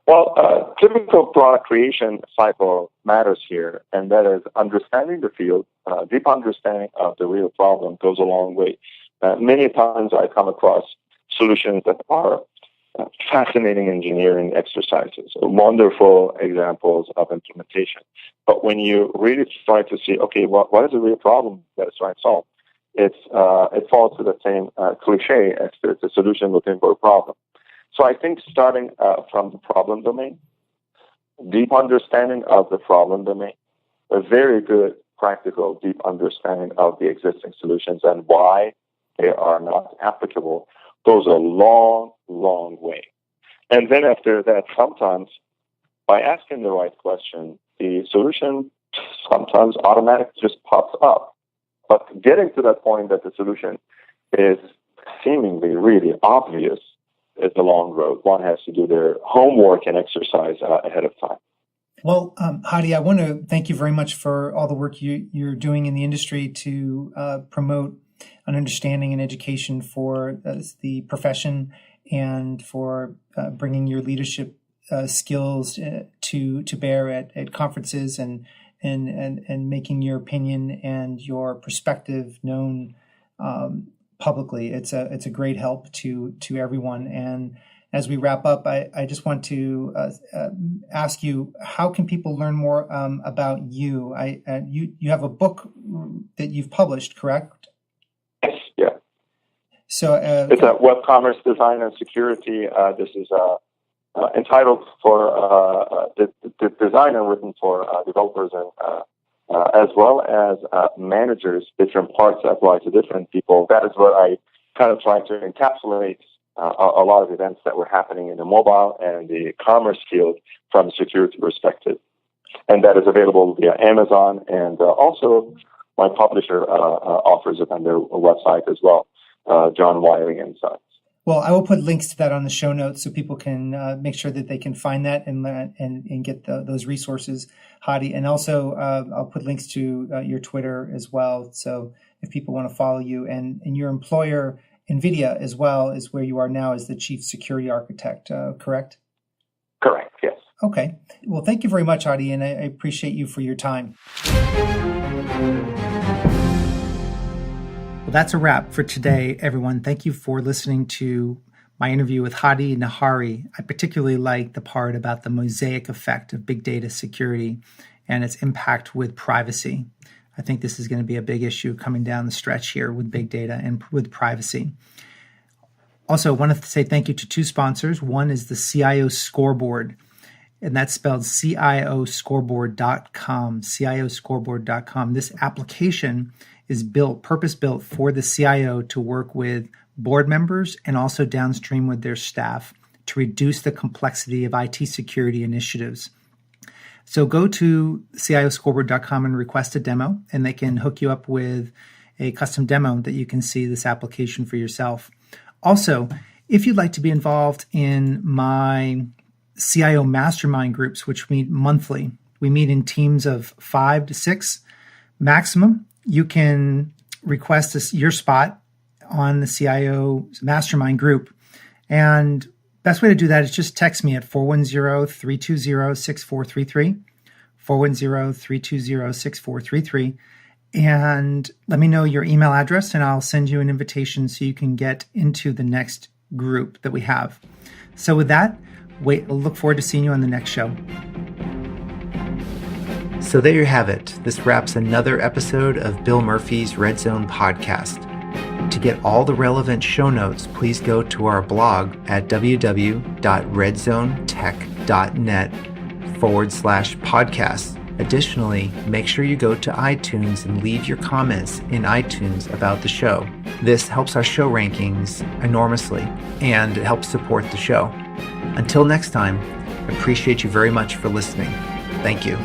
Well, typical product creation cycle matters here, and that is understanding the field. Deep understanding of the real problem goes a long way. Many times I come across solutions that are fascinating engineering exercises, wonderful examples of implementation. But when you really try to see, okay, what is the real problem that it's trying to solve? It falls to the same cliche as it's a solution looking for a problem. So I think starting from the problem domain, deep understanding of the problem domain, a very good practical deep understanding of the existing solutions and why they are not applicable goes a long, long way. And then after that, sometimes by asking the right question, the solution sometimes automatically just pops up. But getting to that point that the solution is seemingly really obvious is a long road. One has to do their homework and exercise ahead of time. Well, Hadi, I want to thank you very much for all the work you're doing in the industry to promote an understanding and education for the profession and for bringing your leadership skills to bear at conferences and making your opinion and your perspective known publicly. It's a great help to everyone. And as we wrap up, I just want to ask you, how can people learn more about you? You have a book that you've published, correct? Yes, yeah. So it's a web commerce design and security. This is entitled for the design and written for developers and as well as managers. Different parts that apply to different people. That is what I kind of try to encapsulate a lot of events that were happening in the mobile and the commerce field from a security perspective. And that is available via Amazon, and also my publisher offers it on their website as well, John Wiring and Sons. Well, I will put links to that on the show notes so people can make sure that they can find that and get those resources, Hadi. And also, I'll put links to your Twitter as well. So if people want to follow you, and your employer, NVIDIA, as well, is where you are now as the chief security architect, correct? Correct, yes. Okay. Well, thank you very much, Hadi, and I appreciate you for your time. Well, that's a wrap for today, everyone. Thank you for listening to my interview with Hadi Nahari. I particularly like the part about the mosaic effect of big data security and its impact with privacy. I think this is going to be a big issue coming down the stretch here with big data and with privacy. Also, I want to say thank you to two sponsors. One is the CIO Scoreboard, and that's spelled CIOscoreboard.com, CIOscoreboard.com. This application is purpose-built for the CIO to work with board members and also downstream with their staff to reduce the complexity of IT security initiatives. So go to cioscoreboard.com and request a demo, and they can hook you up with a custom demo that you can see this application for yourself. Also, if you'd like to be involved in my CIO mastermind groups, which meet monthly, we meet in teams of 5 to 6 maximum. You can request your spot on the CIO mastermind group. And best way to do that is just text me at 410-320-6433, 410-320-6433, and let me know your email address, and I'll send you an invitation so you can get into the next group that we have. So with that, I'll look forward to seeing you on the next show. So there you have it. This wraps another episode of Bill Murphy's Red Zone podcast. To get all the relevant show notes, please go to our blog at www.redzonetech.net/podcast. Additionally, make sure you go to iTunes and leave your comments in iTunes about the show. This helps our show rankings enormously, and it helps support the show. Until next time, I appreciate you very much for listening. Thank you.